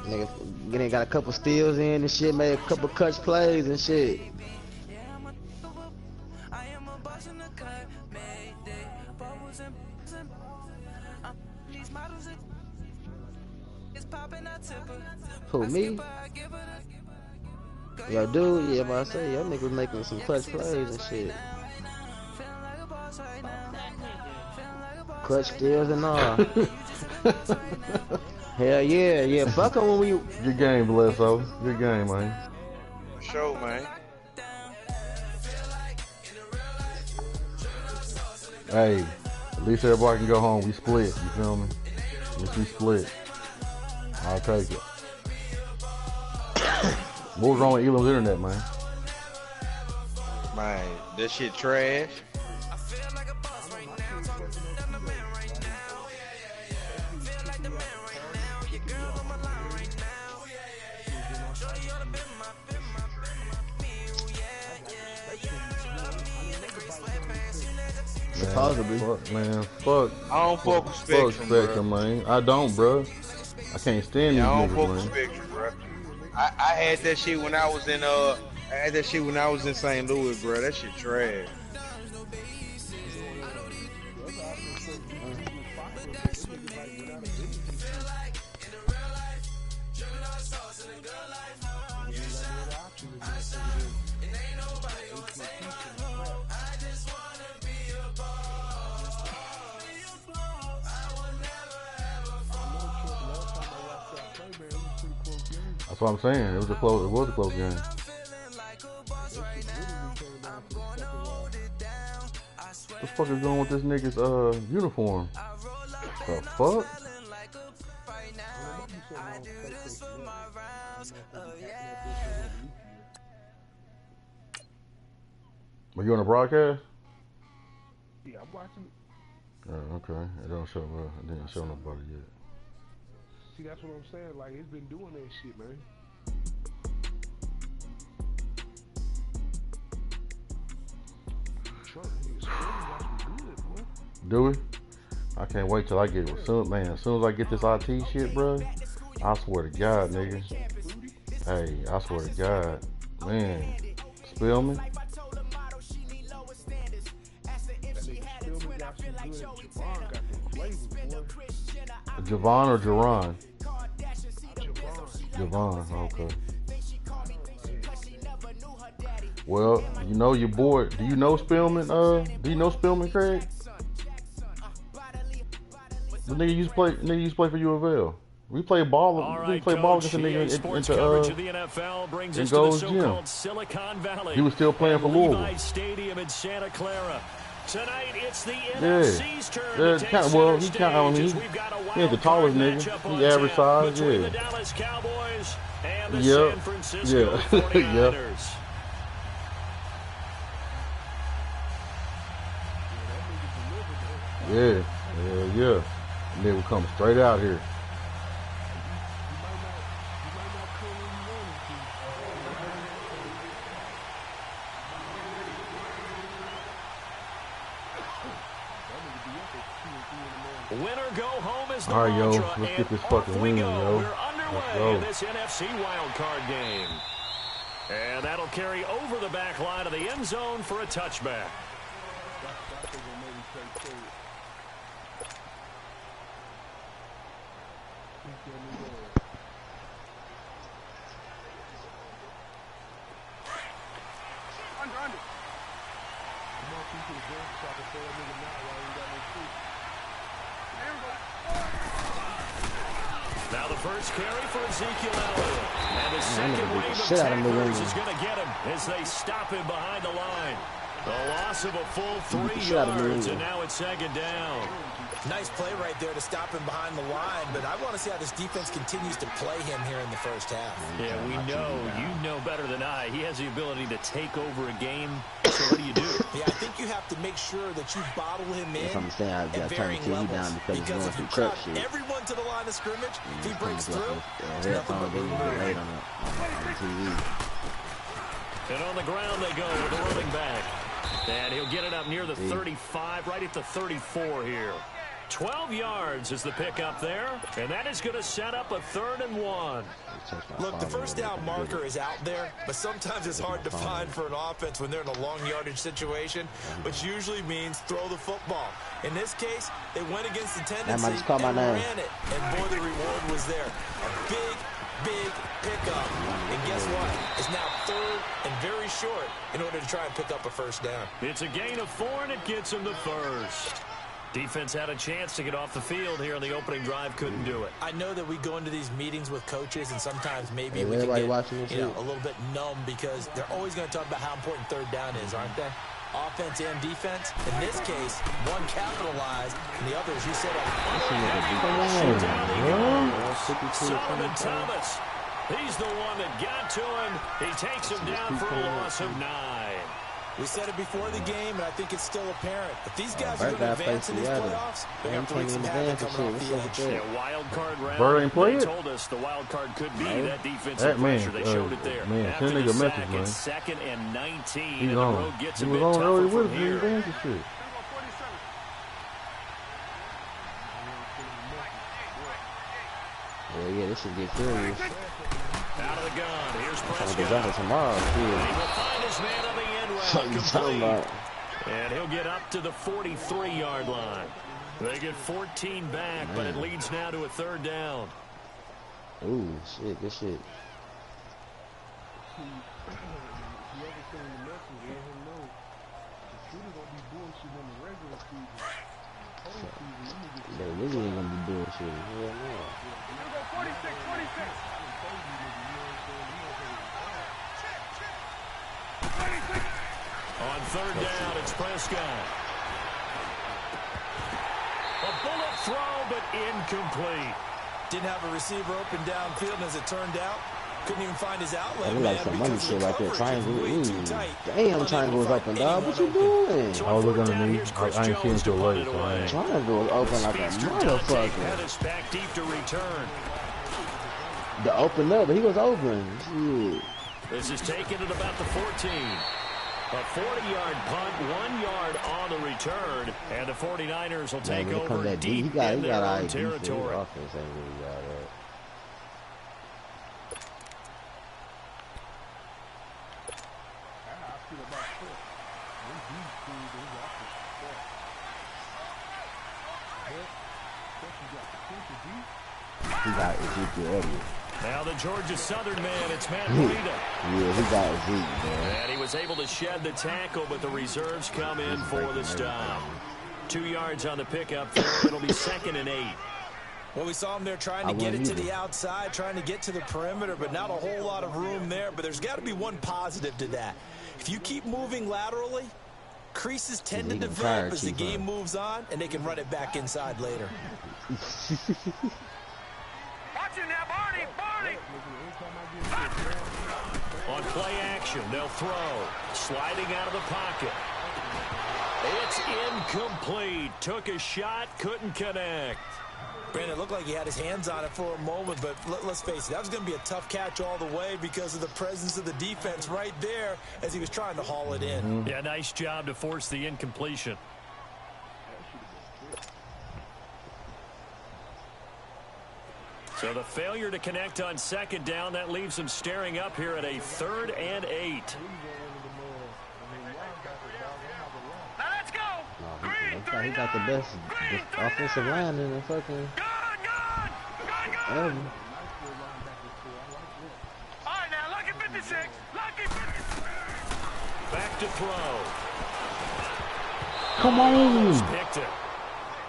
Nigga got a couple steals in and shit, made a couple clutch plays and shit. Who, me? Yo, dude, yeah, but I say, yo, nigga was making some clutch plays and shit. Clutch steals and all. Hell yeah, yeah. Fuck him when we. Good game, Bledsoe. Good game, man. For sure, man. Hey, at least everybody can go home. We split. You feel me? At least we split. I'll take it. What was wrong with Elam's internet, man? Man, that shit trash. Possibly. Fuck, man. Fuck. I don't fuck with Spectrum, man. I don't, bro. I can't stand these I don't niggas, fuck man. with Spectrum, bro. I had that shit when I was in St. Louis, bro. That shit trash. That's what I'm saying. It was a close game. What the fuck is going with this nigga's uniform? The fuck? Were you on the broadcast? Yeah, I'm watching it. Oh, okay. It didn't show nobody yet. See, that's what I'm saying. Like, it's been doing that shit, man. Do we? I can't wait till I get it. As soon as I get this IT shit, bro, I swear to God, nigga. Hey, I swear to God. Man. Spillman? Javon or Jerron? Javon, okay. Well, you know your boy. Do you know Spillman? Do you know Spillman, Craig? The nigga used to play for U of L. We play ball. Right, we play ball against the nigga in Gold's Gym. He was still playing for Louisville. Stadium in Santa Clara. Tonight it's the NFC's turn. He ain't the tallest nigga. He average size. The Dallas Cowboys and the San Francisco 49ers. Yeah. And they will come straight out here. Winner go home is the all right, yo, mantra, let's get this fucking win, yo. We're underway in this NFC wildcard game. And that'll carry over the back line of the end zone for a touchback. Now the first carry for Ezekiel Elliott. And the second wave of tacklers is going to get him as they stop him behind the line. The loss of a full 3 yards, and now it's second down. Nice play right there to stop him behind the line, but I want to see how this defense continues to play him here in the first half. Yeah, we know. You know better than I. He has the ability to take over a game. So what do you do? Yeah, I think you have to make sure that you bottle him in I'm saying I got to turn the TV down because he's going through crap shit. Everyone to the line of scrimmage, if he breaks through, headphones, they get laid on the TV. And on the ground they go with the running back. And he'll get it up near the 35, right at the 34 here. 12 yards is the pickup there, and that is going to set up a 3rd and 1. Look, the first down marker is out there, but sometimes it's hard to find for an offense when they're in a long yardage situation, which usually means throw the football. In this case, they went against the tendency and ran it, and boy, the reward was there. A big pickup, and guess what? It's now 3rd and very short in order to try and pick up a first down. It's a gain of 4, and it gets them the first. Defense had a chance to get off the field here on the opening drive, couldn't do it. I know that we go into these meetings with coaches, and sometimes maybe we can get a little bit numb because they're always going to talk about how important 3rd down is, aren't they? Offense and defense. In this case, one capitalized, and the other, as you said, Solomon Thomas. He's the one that got to him. He takes him down for a loss of 9. We said it before the game, and I think it's still apparent. If these guys are going to advance in these playoffs, they're going to wreak some havoc coming off the edge. Yeah, wild card round. They told us the wild card could be that defensive pressure. They showed it there. After the sack, it's 2nd and 19, and the road gets a bit tougher from here. Yeah, this should get serious. Out of the gun. Here's Prescott. Tomorrow, He will find his man on the end route. And he'll get up to the 43-yard line. They get 14 back, but it leads now to a 3rd down. Ooh, shit, this shit. Niggas ain't gonna be bullshitting. Hell no. 46. On 3rd down, it's Prescott. A bullet throw, but incomplete. Didn't have a receiver open downfield, and as it turned out, couldn't even find his outlet. We like some money shit right there. Triangle. Damn, triangle is open, dog. What you doing? I was looking underneath. I ain't seen until late. Triangle is open like a motherfucker. Back deep to return. The open up, but he was open. Shit. This is taken at about the 14. A 40-yard punt, 1 yard on the return, and the 49ers will take over deep in their own territory. Offense ain't really got that. He got Ezekiel Elliott. Now the Georgia Southern man, it's Matt Breida. Yeah, he got Zeke, man. And he was able to shed the tackle, but the reserves come in for the stop. 2 yards on the pickup there. It'll be 2nd and 8. Well, we saw him there trying to get it to the outside, trying to get to the perimeter, but not a whole lot of room there. But there's got to be one positive to that. If you keep moving laterally, creases tend to develop as the game moves on, and they can run it back inside later. On play action, they'll throw. Sliding out of the pocket. It's incomplete. Took a shot, couldn't connect. Brandon, it looked like he had his hands on it for a moment, but let's face it, that was going to be a tough catch all the way because of the presence of the defense right there as he was trying to haul it in. Yeah, nice job to force the incompletion. So the failure to connect on 2nd down, that leaves him staring up here at a 3rd and 8. Now let's go. No, he got the best offensive line in the fucking ever. All right, now lucky 56. Lucky 56. Back to throw. Come on. Picked it.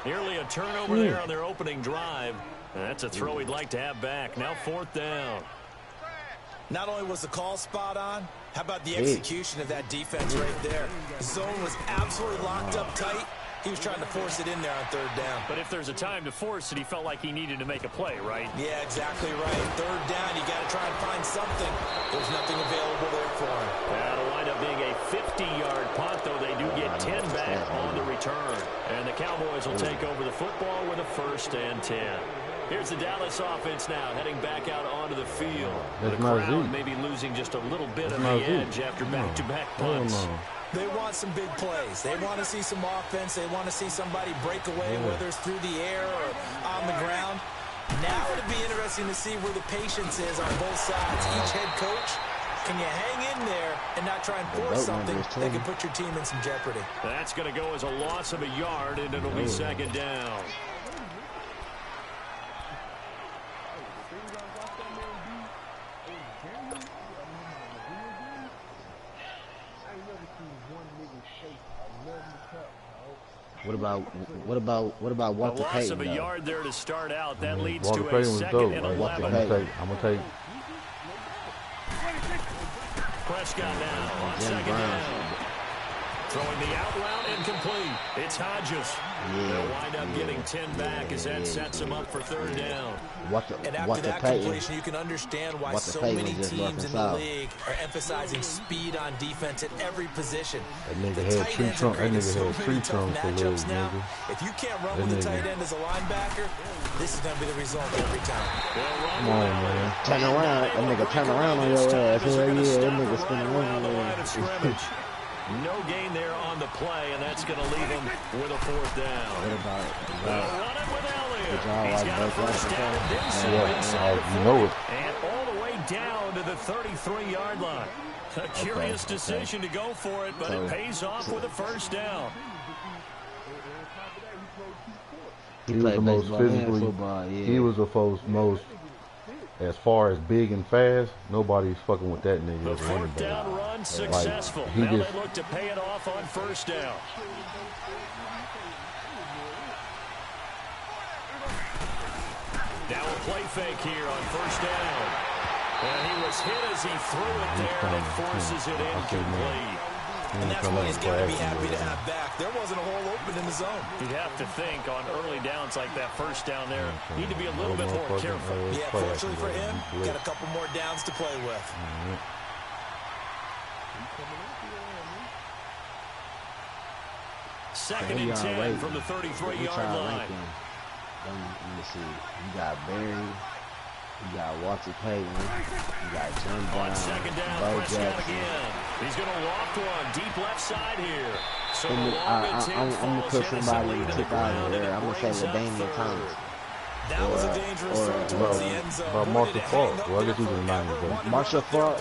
Nearly a turnover there on their opening drive. That's a throw he'd like to have back. Now 4th down. Not only was the call spot on, how about the execution of that defense right there? The zone was absolutely locked up tight. He was trying to force it in there on 3rd down. But if there's a time to force it, he felt like he needed to make a play, right? Yeah, exactly right. 3rd down, you got to try and find something. There's nothing available there for him. That'll wind up being a 50-yard punt, though they do get 10 back on the return. And the Cowboys will take over the football with a 1st and 10. Here's the Dallas offense now, heading back out onto the field. The crowd maybe losing just a little bit of the edge after back-to-back punts. They want some big plays. They want to see some offense. They want to see somebody break away, whether it's through the air or on the ground. Now it'll be interesting to see where the patience is on both sides. Each head coach, can you hang in there and not try and force something that can put your team in some jeopardy? That's going to go as a loss of a yard, and it'll be second down. What about Walter Payton? A loss of a yard there to start out. That leads Walter to a Payton was second dope. and Like, 11. I'm gonna take. Prescott now on second down. Throwing the out route incomplete. It's Hodges. They'll wind up getting 10 back as that sets him up for third down. And after that completion, you can understand why so many teams in the league are emphasizing speed on defense at every position. That nigga had tree trunk. That nigga had tree trunk for legs, nigga. If you can't run with a tight end as a linebacker, this is going to be the result every time. Come on, man. Turn around. That nigga turn around on your ass. Hell yeah, that nigga spin around on your ass. No gain there on the play, and that's going to leave him with a fourth down. What about Run it with Elliott. y'all He's like got a both first down and then some inside the You know 40. it. And all the way down to the 33-yard line. A curious decision to go for it, but it pays off with a first down. He was the most physically. He was the most. As far as big and fast, nobody's fucking with that nigga. The fourth down run successful. Like, now they look to pay it off on first down. Now a play fake here on first down. And he was hit as he threw it there, and it forces it incomplete. And that's what he's got to be happy to have back. There wasn't a hole open in the zone. You'd have to think on early downs like that first down there, need to be a little bit more careful. Yeah, fortunately for him, got a couple more downs to play with. Second and 10 from the 33-yard line. Let me see. You got Barry. You got Walter Payton. You got Jim Brown. On second down, Bo Prescott Jackson. again. He's going to loft one deep left side here. So I'm going to put somebody in the 2000 era. I'm going to say LaDainian Thomas. That was a dangerous throw towards the end zone. About Marshall Falk. Well, I guess he was in the 90s. Marshall Falk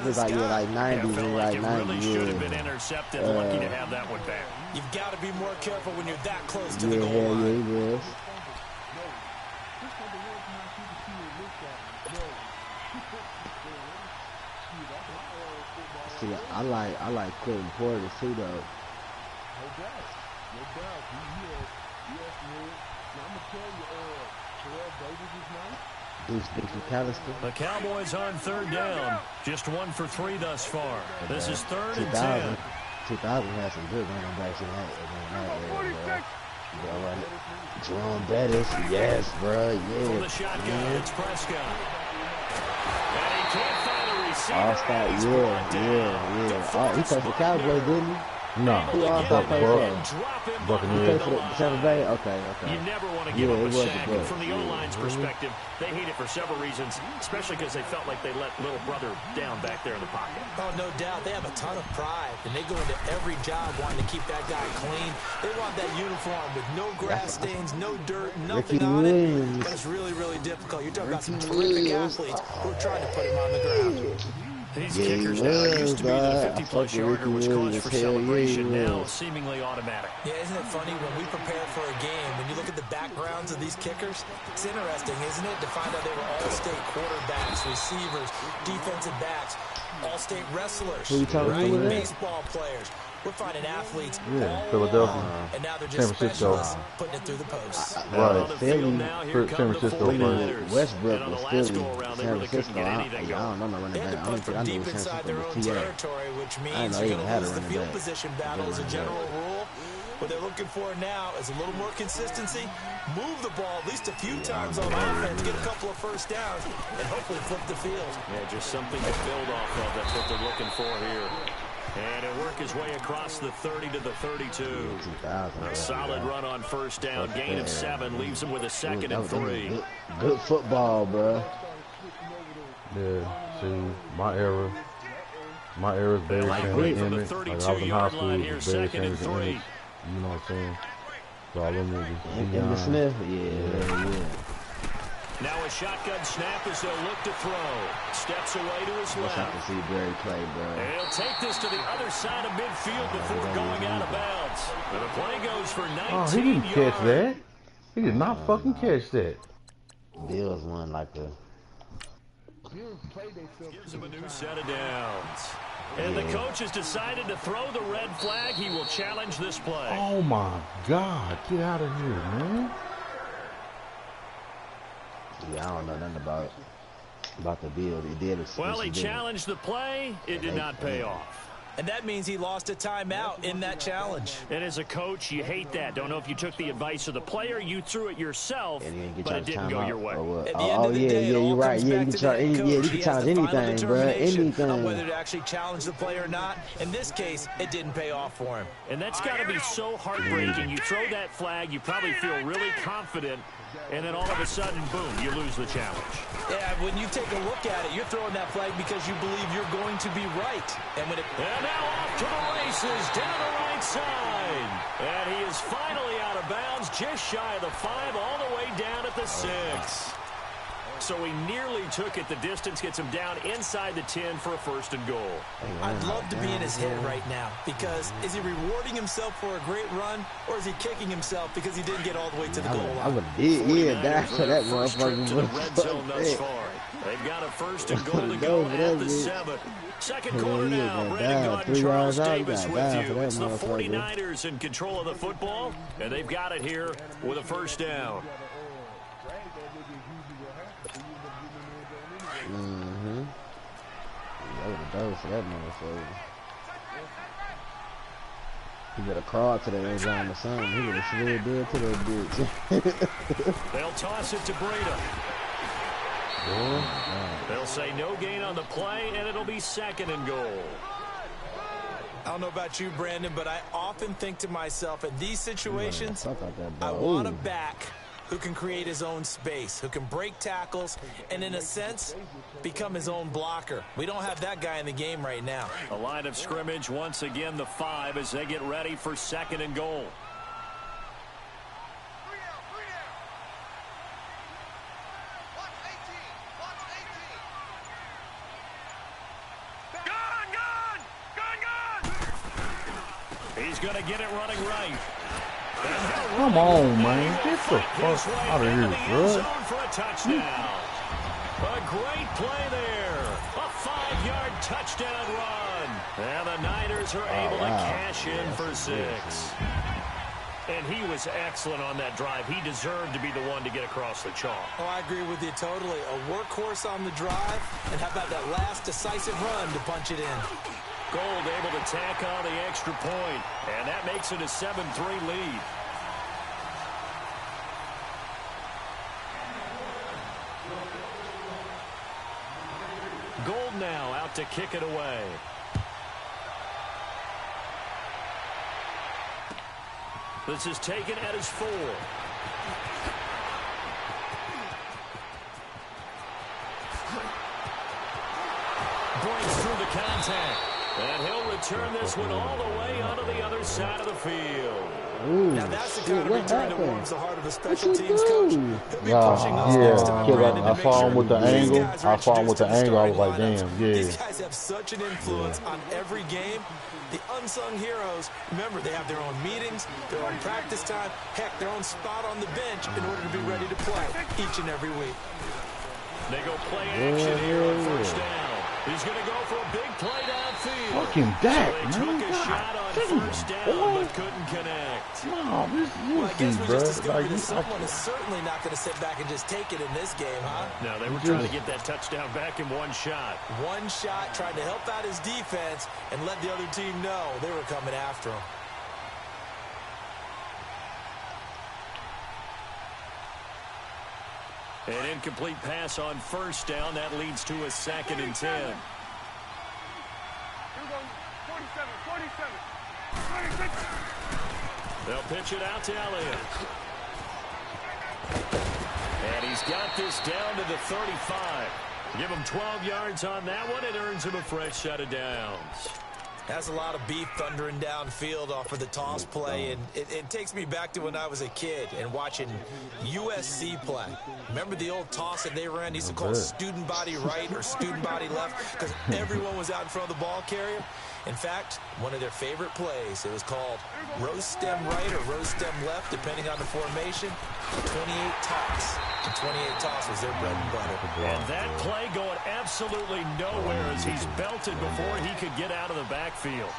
was like 90s and like 90s. Really should have been intercepted. Lucky to have that one back. You've got to be more careful when you're that close to Yeah, the goal line. yeah, he was. See, I like Quentin Porter too, though. No doubt. He has some. Now, I'm going to tell you, Terrell Davis is nice. Deuce McAllister. The Cowboys on third down. Just 1 for 3 thus far. This is third and 10. 2000 had some good running backs in that area, bro. Jerome Bettis, yes, bro, yeah. From the shotgun, it's Prescott. And he can't find a receiver. All-Star, yeah. Oh, he played for Cowboys, didn't he? No, Who All-Star played for? He Buccaneers. played for the Tampa Bay? Okay. You never want to give Yeah, up a it was sack. good. From the O-line's perspective, they hate it for several reasons, especially because they felt like they let little brother down back there in the pocket. Oh, no doubt. They have a ton of pride, and they go into every job wanting to keep that guy clean. They want that uniform with no grass stains, no dirt, nothing on it. But it's really, really difficult. You're talking about some terrific athletes who are trying to put him on the ground. These Yeah, kickers he now was, used to be the dog. 50-plus yarder, which Ricky calls Williams, for hell yeah, celebration. he Now was. seemingly automatic. Yeah, isn't it funny when we prepare for a game, when you look at the backgrounds of these kickers, it's interesting, isn't it, to find out they were all-state quarterbacks, receivers, defensive backs, all-state wrestlers, Who you talking right? to with that? Baseball players. We're finding athletes Yeah, all Philadelphia. along, and now they're just San Francisco. specialists putting it through the posts. On Right. the Philly, field now, here San come the Francisco 49ers. Westbrook And on was the last Philly, go-around, they San really couldn't Francisco. get I anything don't know no running They had back. to I punt don't think I from knew deep San inside Francisco their was own TA. territory, which I means know you're he going to had a lose the running field back. position battle as a general rule. What they're looking for now is a little more consistency, move the ball at least a few times on offense, get a couple of first downs, and hopefully flip the field. Yeah, just something to build off of. That's what they're looking for here. And it'll work his way across the 30 to the 32. 2000. A solid run on first down. Gain of 7 leaves him with a second and 3. Good football, bro. Yeah, see, my era, My era is Barry Like Sanders' from the image. Like I was in high 32-yard school, line it here, was Barry 2nd and Sanders' 3. image. You know what I'm saying? So all them niggas. Emmitt Smith, yeah. Now a shotgun snap as they'll look to throw. Steps away to his Let's have left. to see Barry play, bro. And he'll take this to the other side of midfield before going out of bounds. And the play goes for 19 Oh, he didn't catch yards. that. He did not fucking catch that. Bills won like a. Bills play themselves. Gives him a new set of downs. And the coach has decided to throw the red flag. He will challenge this play. Oh my God. Get out of here, man. Yeah, I don't know nothing about the Bills. He did it. Well, he challenged the play. It did not pay off. And that means he lost a timeout in that challenge. And as a coach, you hate that. Don't know if you took the advice of the player, you threw it yourself, but it didn't go your way. At the end of the day, it all you're right. comes Yeah, back you to can the head you coach. can He has challenge the final anything, bro. determination on whether Anything. to actually challenge the player or not. In this case, it didn't pay off for him. And that's got to be so heartbreaking. You throw that flag, you probably feel really confident, and then all of a sudden, boom, you lose the challenge. Yeah, when you take a look at it, you're throwing that flag because you believe you're going to be right. And when it... And now off to the races, down the right side. And he is finally out of bounds, just shy of the 5, all the way down at the 6. So he nearly took it the distance, gets him down inside the 10 for a 1st and goal. I'd love to be in his head right now because is he rewarding himself for a great run or is he kicking himself because he didn't get all the way to the goal I line? would die for that First trip to the red motherfucker. zone thus far. They've got a 1st and goal to go at the 7. Second quarter now. Brandon Gordon, Charles Davis with you. It's the 49ers in control of the football, and they've got it here with a 1st down. That would have done for that motherfucker. He would have crawled to the end zone or something. He would have slid dead to that bitch. They'll toss it to Breida. They'll say no gain on the play, and it'll be 2nd and goal. I don't know about you, Brandon, but I often think to myself, in these situations, Fuck like that, I bro. want a Ooh. back who can create his own space, who can break tackles, and in a sense, become his own blocker. We don't have that guy in the game right now. A line of scrimmage, once again, the 5 as they get ready for 2nd and goal. He's going to get it running right. Come on, man. Get the fuck out of here, bro. For a touchdown. A great play there. A 5-yard touchdown run. And the Niners are able to cash in for 6. And he was excellent on that drive. He deserved to be the one to get across the chalk. Oh, I agree with you totally. A workhorse on the drive, and how about that last decisive run to punch it in? Gold able to tack on the extra point, and that makes it a 7-3 lead. Gold now out to kick it away. This is taken at his 4. Breaks through the contact. And he'll return this one all the way onto the other side of the field. Ooh, Now that's the shit, kind of what return that happened? warms the heart of a What special you teams coach. do? He'll be pushing us next time, Yeah, Brandon, to I make saw sure him with the these angle. guys are I saw him with the introduced to angle. I was like, starting damn, lineups. yeah. These guys have such an influence on every game. The unsung heroes, remember, they have their own meetings, their own practice time, heck, their own spot on the bench in order to be ready to play each and every week. They go play action here on 1st down. He's going to go for a big play downfield. Fucking Dak, So they man. took a shot on Damn, 1st down, boy. but couldn't connect. No, this Well, I guess is we bro. just discovered Like, that someone is certainly not going to sit back and just take it in this game, huh? No, they were trying to get that touchdown back in one shot. One shot, trying to help out his defense and let the other team know they were coming after him. An incomplete pass on 1st down. That leads to a 2nd and 10. Here we go. 47, 47, 26. They'll pitch it out to Elliott. And he's got this down to the 35. Give him 12 yards on that one. It earns him a fresh set of downs. That's a lot of beef thundering downfield off of the toss play, and it takes me back to when I was a kid and watching USC play. Remember the old toss that they ran? They used to call it student body right or student body left because everyone was out in front of the ball carrier. In fact, one of their favorite plays, it was called rose stem right or rose stem left, depending on the formation. 28 toss. And 28 toss was their bread and butter. And that play going absolutely nowhere as he's belted before he could get out of the backfield.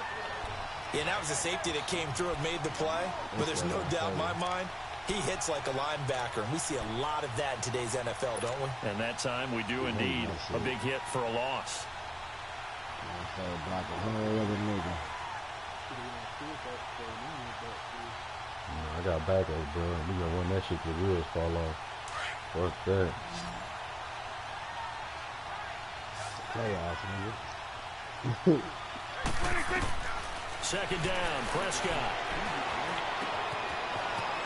Yeah, and that was a safety that came through and made the play. But there's no doubt in my mind, he hits like a linebacker. And we see a lot of that in today's NFL, don't we? And that time we do indeed. A big hit for a loss. I got backup, bro. We gonna run that shit till the wheels fall off. Fuck that. Playoffs, nigga. Second down, Prescott.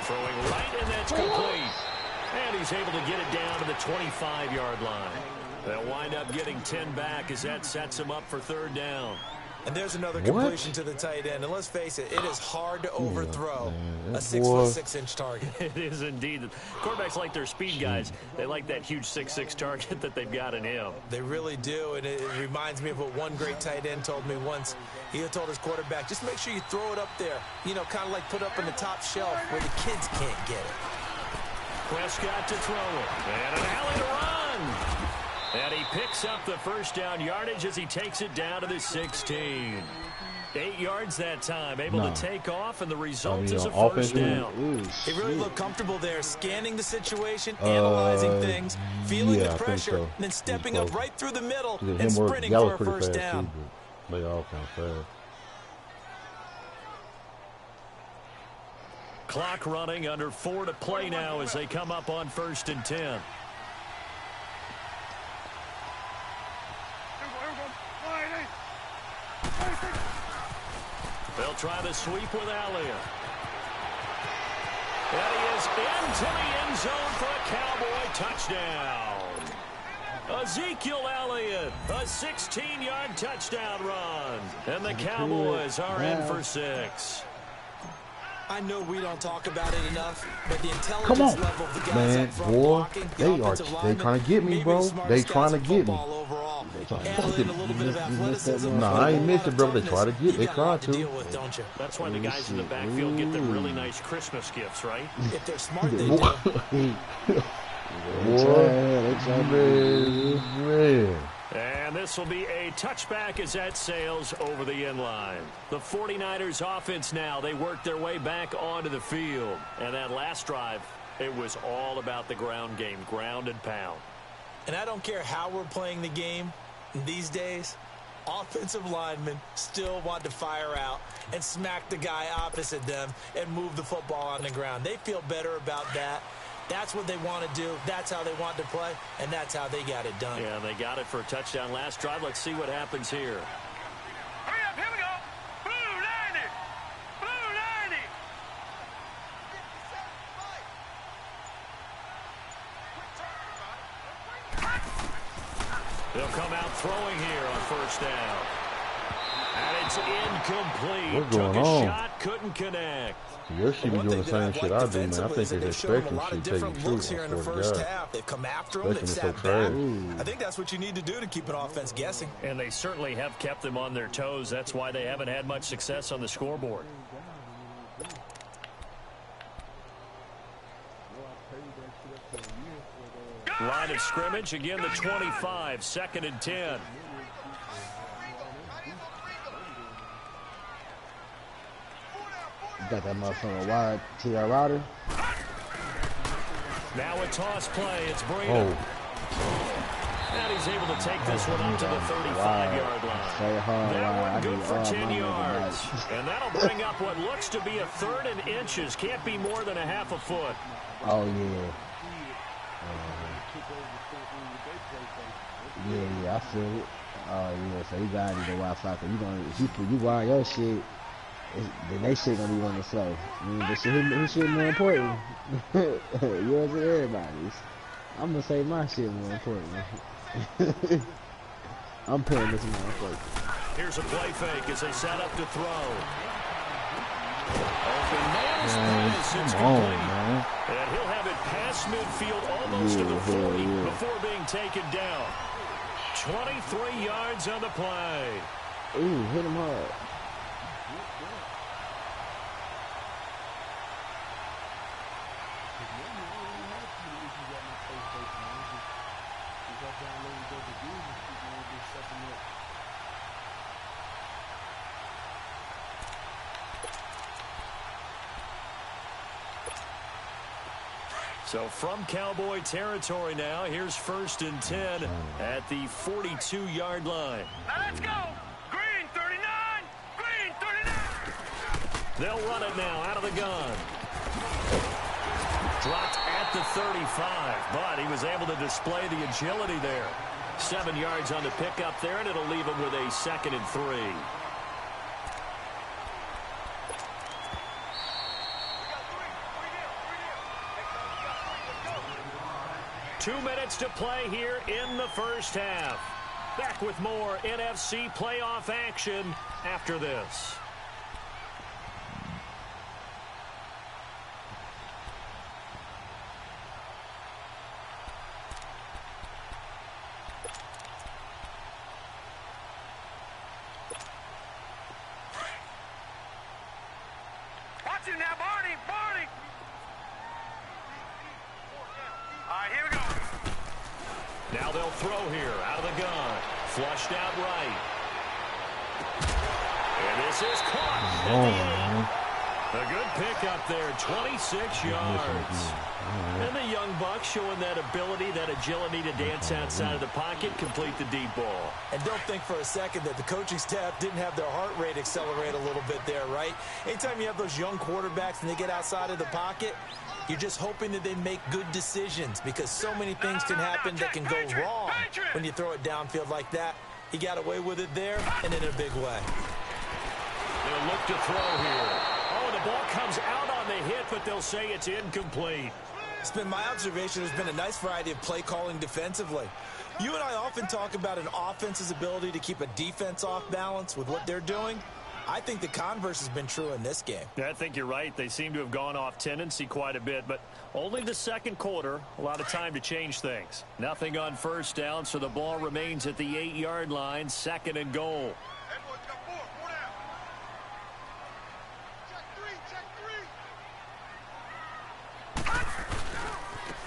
Throwing right, and that's complete. And he's able to get it down to the 25-yard line. They'll wind up getting 10 back as that sets him up for third down. And there's another completion to the tight end. And let's face it, it is hard to overthrow a 6'6" target. It is indeed. Quarterbacks like their speed guys. They like that huge 6'6" target that they've got in him. They really do. And it reminds me of what one great tight end told me once. He told his quarterback, just make sure you throw it up there. You know, kind of like put up in the top shelf where the kids can't get it. Prescott to throw it. And an alley to run. And he picks up the first down yardage as he takes it down to the 16. 8 yards that time, able to take off, and the result is a first down. He really looked comfortable there, scanning the situation, analyzing things, feeling the pressure, and then stepping up right through the middle and sprinting for a first down. They all kind of fast. Clock running, under 4 to play now as they come up on 1st and 10. They'll try the sweep with Elliott. And he is into the end zone for a Cowboy touchdown. Ezekiel Elliott, a 16-yard touchdown run. And the Cowboys are in for 6. I know we don't talk about it enough, but the intelligence level of the guys up front blocking, they trying to get me, bro. They trying to get me. Nah, I ain't missing, bro. They try to get. They try to. That's why the guys in the backfield get them really nice Christmas gifts, right? If they're smart, they do. Man. And this will be a touchback as that sails over the end line. The 49ers offense now, they work their way back onto the field. And that last drive, it was all about the ground game, ground and pound. And I don't care how we're playing the game these days, offensive linemen still want to fire out and smack the guy opposite them and move the football on the ground. They feel better about that. That's what they want to do. That's how they want to play, and that's how they got it done. Yeah, they got it for a touchdown last drive. Let's see what happens here. Hurry up, here we go. Blue 90. Blue 90. They'll come out throwing here on first down. And it's incomplete. What's going Took a on? shot, couldn't connect. Your shit be doing the same shit I do, man. I think they're expecting shit taking true. Here in the first half. They've come after them. They've sat back. I think that's what you need to do to keep an offense guessing. And they certainly have kept them on their toes. That's why they haven't had much success on the scoreboard. Line of scrimmage, again the 25, 2nd and 10. Got that motherfucker wide to your router. Now a toss play. It's Breida. And he's able to take this one up to the 35-yard line. That one good for 10 yards. And that'll bring up what looks to be a 3rd and inches. Can't be more than a half a foot. Oh, yeah. Yeah, I feel it. Oh, yeah, so you got to do the Wi-Fi. Cause if you wire your shit, then they shit gonna be on the flow. His shit more important. Yours and everybody's. I'm gonna say my shit more important. I'm paying this motherfucker. Here's a play fake as they set up to throw. Open man is it's complete. Man. And he'll have it past midfield almost to the 40 before being taken down. 23 yards on the play. Ooh, hit him hard. So from Cowboy territory now, here's 1st and 10 at the 42-yard line. Now let's go. Green 39. Green 39. They'll run it now out of the gun. Dropped at the 35, but he was able to display the agility there. 7 yards on the pickup there, and it'll leave him with a 2nd and 3. 2 minutes to play here in the first half. Back with more NFC playoff action after this. Watch him now, Barney. Barney. All right, here we go. Now they'll throw here out of the gun. Flushed out right. And this is caught. A good pickup there, 26 yards. And the young buck showing that ability, that agility to dance outside of the pocket, complete the deep ball. And don't think for a second that the coaching staff didn't have their heart rate accelerate a little bit there, right? Anytime you have those young quarterbacks and they get outside of the pocket, you're just hoping that they make good decisions because so many things can happen that can go wrong when you throw it downfield like that. He got away with it there and in a big way. They'll look to throw here. Oh, the ball comes out on the hit, but they'll say it's incomplete. It's been my observation. There's been a nice variety of play calling defensively. You and I often talk about an offense's ability to keep a defense off balance with what they're doing. I think the converse has been true in this game. I think you're right. They seem to have gone off tendency quite a bit, but only the second quarter, a lot of time to change things. Nothing on first down, so the ball remains at the 8-yard line, 2nd and goal.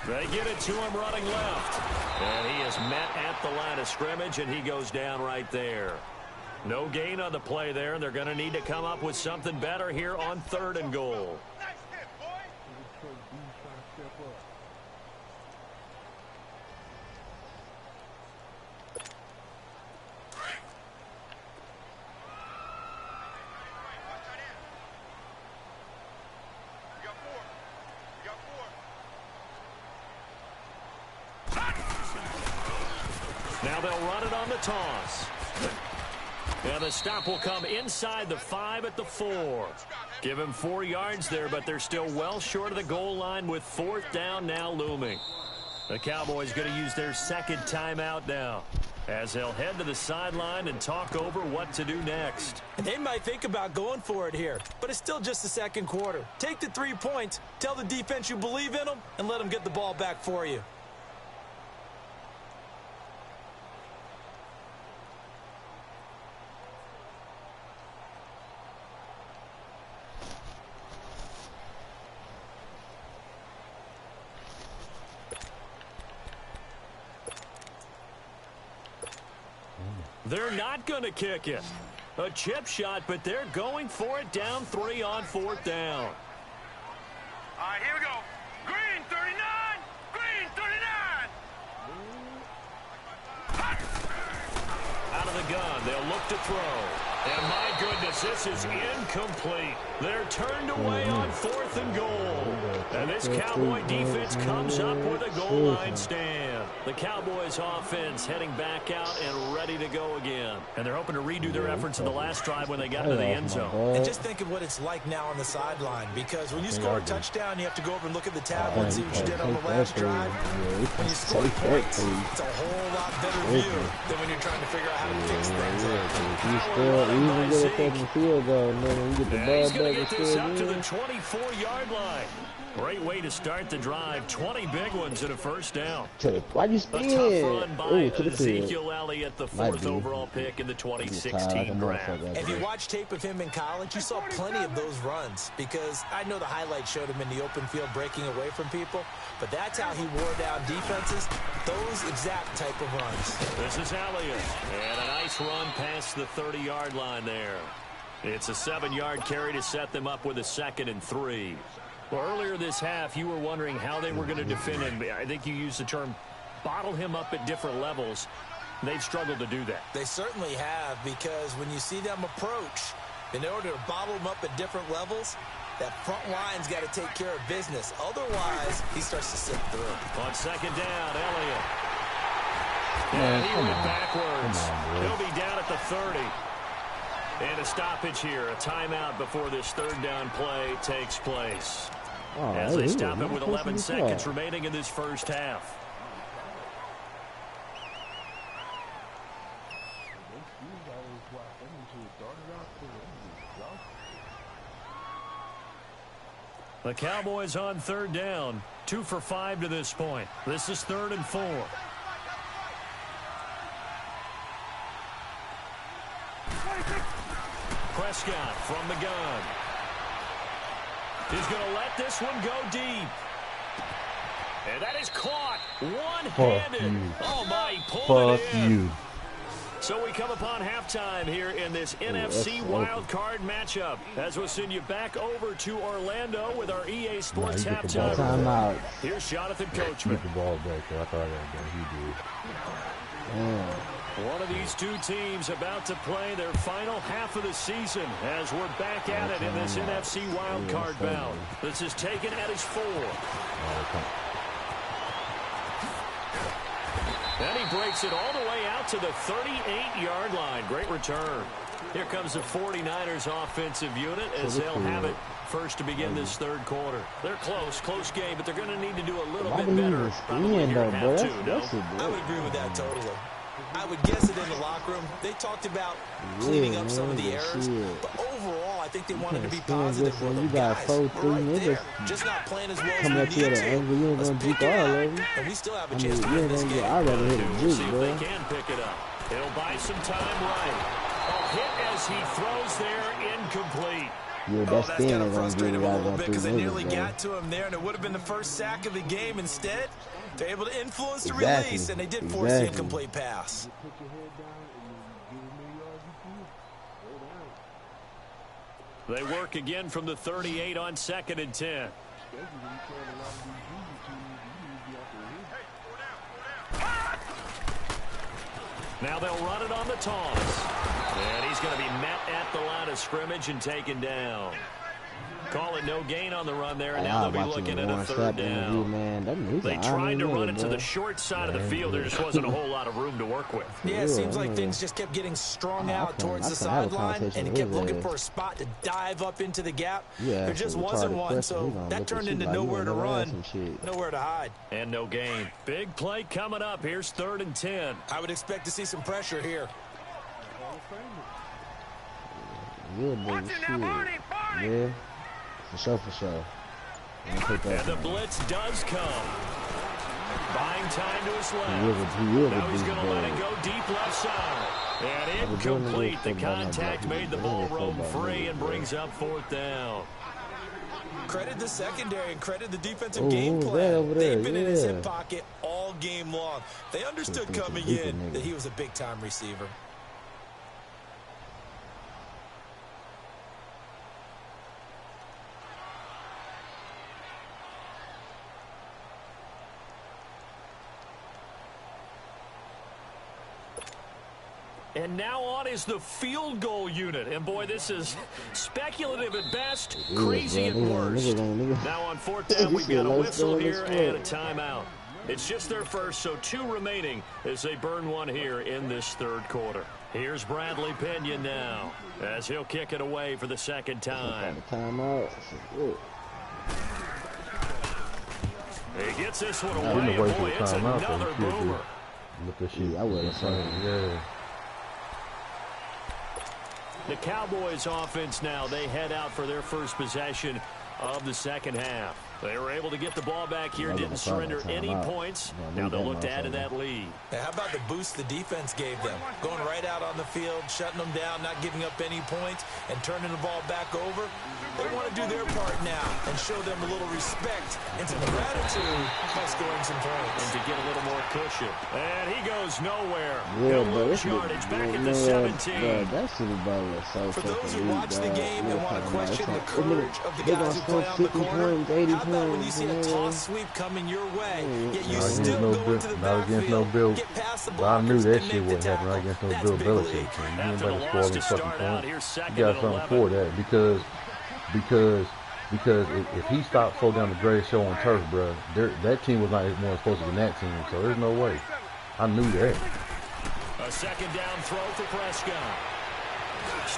They get it to him running left. And he is met at the line of scrimmage, and he goes down right there. No gain on the play there, and they're going to need to come up with something better here on 3rd and goal. Now they'll run it on the toss. And the stop will come inside the 5 at the 4. Give him 4 yards there, but they're still well short of the goal line with 4th down now looming. The Cowboys going to use their 2nd timeout now as they'll head to the sideline and talk over what to do next. And they might think about going for it here, but it's still just the second quarter. Take the 3 points, tell the defense you believe in them, and let them get the ball back for you. They're not going to kick it. A chip shot, but they're going for it down 3 on 4th down. All right, here we go. Green 39. Green 39. Out of the gun, they'll look to throw. And my goodness, this is incomplete. They're turned away on 4th and goal. And this Cowboy defense comes up with a goal line stand. The Cowboys offense heading back out and ready to go again. And they're hoping to redo their efforts in the last drive when they got into the end zone. And just think of what it's like now on the sideline, because when you score a touchdown, you have to go over and look at the tablet and see what you did on the last drive. When you score points, it's a whole lot better view than when you're trying to figure out how to fix things. You still even get a fucking field goal, and then when you get the ball He's going back to get and this still up to the win. 24-yard line. Great way to start the drive. 20 big ones and a first down. Why'd you A spin? tough run by Ooh, to the field. Ezekiel Elliott, the Might 4th be. overall pick in the Tired like 2016 a draft. motherfucker. If you watch tape of him in college, you saw plenty of those runs, because I know the highlights showed him in the open field breaking away from people, but that's how he wore down defenses, those exact type of runs. This is Elliott, and a nice run past the 30-yard line there. It's a 7-yard carry to set them up with a 2nd and 3. Well, earlier this half, you were wondering how they were going to defend him. I think you used the term bottle him up at different levels. They've struggled to do that. They certainly have, because when you see them approach, in order to bottle them up at different levels, that front line's got to take care of business. Otherwise, he starts to slip through. On 2nd down, Elliott. Man, And he come went on. backwards. Come on, He'll be down at the 30. And a stoppage here, a timeout before this 3rd down play takes place. Oh, As they hey, stop what it with the fuck 11 is seconds that? remaining in this first half. The Cowboys on 3rd down, 2 for 5 to this point. This is 3rd and 4. Prescott from the gun. He's going to let this one go deep. And that is caught one-handed. Oh, my, he pulled Fuck it in. you. So we come upon halftime here in this NFC wild card matchup, as we'll send you back over to Orlando with our EA Sports Nah, you get the ball. halftime. Timeout. Here's Jonathan Coachman. Get the ball back there. I thought I got it. He did. Damn. One of these two teams about to play their final half of the season as we're back at it in this NFC wild card bout. This is taken at his 4. And he breaks it all the way out to the 38-yard line. Great return. Here comes the 49ers offensive unit as they'll have it first to begin this 3rd quarter. They're close game, but they're going to need to do a little bit better. Probably here in half 2, no? I would agree with that totally. I would guess it in the locker room. They talked about cleaning up some of the errors, but overall, I think they wanted to be positive with them. You got Guys, 4-3 we're right there. niggas Just not playing as well as coming we at you need at an to. angle. You ain't Let's gonna pick juke it all up, over you. and we still have a I mean, chance to you win ain't this gonna game. get. I'd rather hit a See juke, if bro. they can pick it up. He'll buy some time right. A hit as he throws there, incomplete. Yeah, Oh, that's that's thin. going to Gonna frustrate get him it a out little on bit, 3 because they nearly niggas, bro. got to him there, and it would have been the first sack of the game. Instead, they're able to influence the Exactly. release, and they did force the incomplete pass. Put your head down and you give as many yards you can. Go down. They work again from the 38 on 2nd and 10. Especially when you playing a lot of these junior teams, you need to be out there. Now they'll run it on the toss. And he's going to be met at the line of scrimmage and taken down. Call it no gain on the run there, and now they'll be looking at a 3rd down. They tried to run it to the short side of the field. There just wasn't a whole lot of room to work with. Yeah, it seems like things just kept getting strung out towards the sideline, and he kept looking for a spot to dive up into the gap. There just wasn't one, so that turned into nowhere to run, nowhere to hide. And no gain. Big play coming up. Here's 3rd and 10. I would expect to see some pressure here. Yeah, baby, shit. Yeah, for sure. And the blitz does come. Buying time to his left. Now he's going to let it go deep left side. And incomplete. The contact made the ball roam free and brings up 4th down. Credit the secondary and credit the defensive game plan. They've been in his hip pocket all game long. They understood coming in that he was a big-time receiver. And now on is the field goal unit. And boy, this is speculative at best, crazy at worst. Now on 4th down, we've got a whistle here and a timeout. It's just their first, so 2 remaining as they burn one here in this third quarter. Here's Bradley Pinion now as he'll kick it away for the second time. Timeout. He gets this one away. Boy, it's another boomer. Look at shit. Yeah, I would have said. Yeah. The Cowboys offense now, they head out for their first possession of the second half. They were able to get the ball back here, didn't surrender any points. Now they'll look to add to that lead. How about the boost the defense gave them? Going right out on the field, shutting them down, not giving up any points, and turning the ball back over. They want to do their part now and show them a little respect and some gratitude by scoring some points. And to get a little more cushion. And he goes nowhere. Yeah, but it's yardage back at the 17. That Super Bowl is so For those who fucking watch the game and want to question the courage of the they guys gonna who play score on the 50 corner, points, 80 how about when you points, see a toss sweep coming your way, yet you Not still against go into the not against no backfield, Bill. get past the But I knew blockers, that and shit make the wouldn't happen right tackle? against no That's Bill big Belichick. league. Man. You After ain't the about to loss score to them fucking start out, points. here's second You got and something 11. for that because if he stopped slow down the greatest show on turf, bro, that team was not more supposed to be that team. So there's no way. I knew that. A second down throw for Prescott.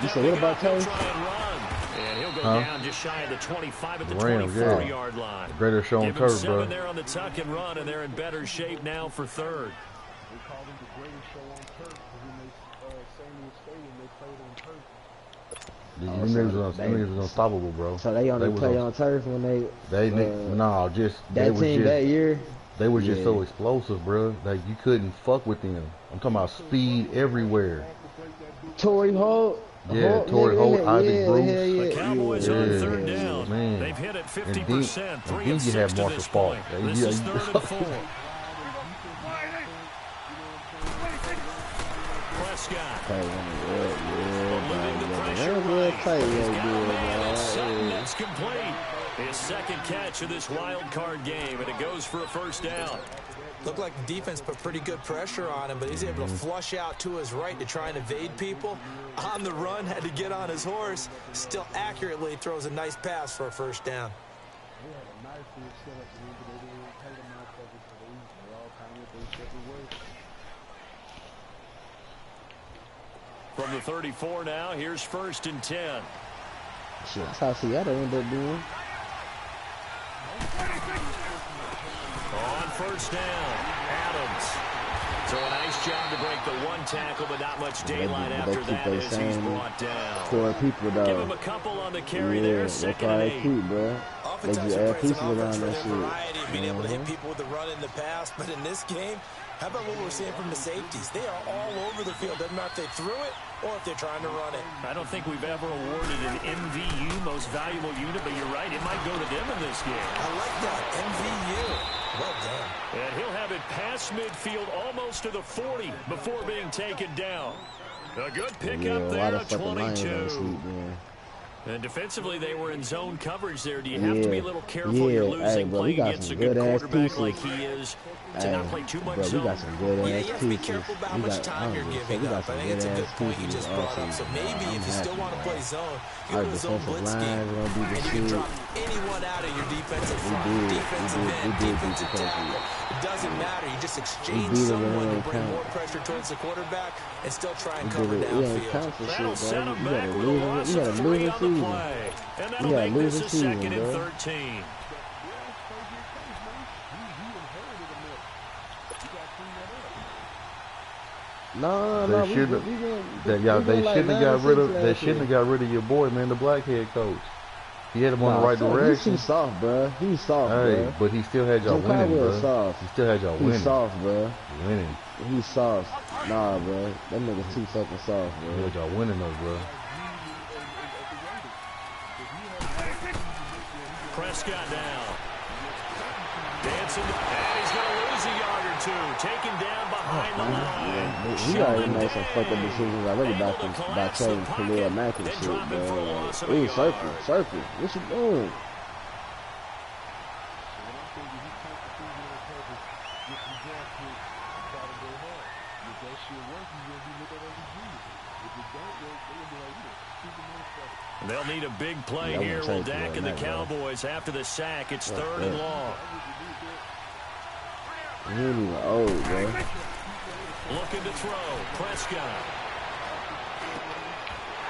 You said, what about Terry? Try and run. And he'll go down just shy of the 25 at the Rams, 24-yard line. Greatest show on Give him turf, 7 bro. there on the tuck and run, and they're in better shape now for third. They called him the greatest show on turf because when they Samuel Stadium, they played on turf. Them niggas was unstoppable, bro. So they only was play on turf when they that team that year. They were just Yeah. so explosive, bro. Like you couldn't fuck with them. I'm talking about speed everywhere. Torrey Holt. Yeah, Torrey Holt, Isaac Bruce. The Cowboys on third down. Man. They've hit it 50%, And 3 then of you 6 have to Marshall this Faulk. point. Yeah, This is 3rd and 4. Prescott. Eluding the pressure right. He's got a man at Sutton. That's complete. His second catch of this wild card game, and it goes for a first down. Looked like the defense put pretty good pressure on him, but he's able to flush out to his right to try and evade people. On the run, had to get on his horse. Still accurately throws a nice pass for a first down. They had a nice field set up, but they didn't pay the motherfuckers for the east. They all kind of went their separate ways. From the 34 now, here's 1st and 10. Shit, that's how Seattle ended up doing. On first down, Adams. So a nice job to break the one tackle, but not much daylight after that as he's brought down. 4 people, though. Give him a couple on the carry there, 2nd and 8. Keep, bro. They Oftentimes just you're add praising pieces around offense for that their shit. variety of being able to hit people with the run in the past, but in this game, how about what we're seeing from the safeties? They are all over the field. Doesn't matter if they threw it or if they're trying to run it. I don't think we've ever awarded an MVU, most valuable unit, but you're right, it might go to them in this game. I like that. MVU. Well done. And he'll have it past midfield almost to the 40 before being taken down. A good pickup there at 22. And defensively, they were in zone coverage there. Do you have to be a little careful? You're losing playing against a good quarterback like he is to not play too much zone. We got some good ass Yeah, you have to be careful about how much time you're giving up. I think it's a good point you just brought up. So maybe if you still want to play zone, you go to the zone blitz scheme, and you can drop anyone out of your defensive front, defensive end, defensive tackle. It doesn't matter. You just exchange someone to bring more pressure towards the quarterback and still try and cover downfield. That'll set him back with a loss of 3 on the play. And that'll make this a 2nd and 13. No. They shouldn't have got rid of your boy, man, the black head coach. He had him on the right direction. He's soft, bro. He's soft, hey, bro. but he still had y'all winning, bro. Soft. He still had y'all winning. He's soft, bro. Winning. He's soft. Nah, bro. That nigga's too fucking soft, bro. He had y'all winning, though, bro. Prescott down. Dancing, and he's going to lose a yard or two. Taken down behind the line. He already made some fucked up decisions already by trading Khalil Mack and shit, bro. Ooh, circle. What you doing? They'll need a big play here. Will Dak and the Cowboys after the sack. It's 3rd and long. He ain't even old, bro. Looking to throw. Prescott.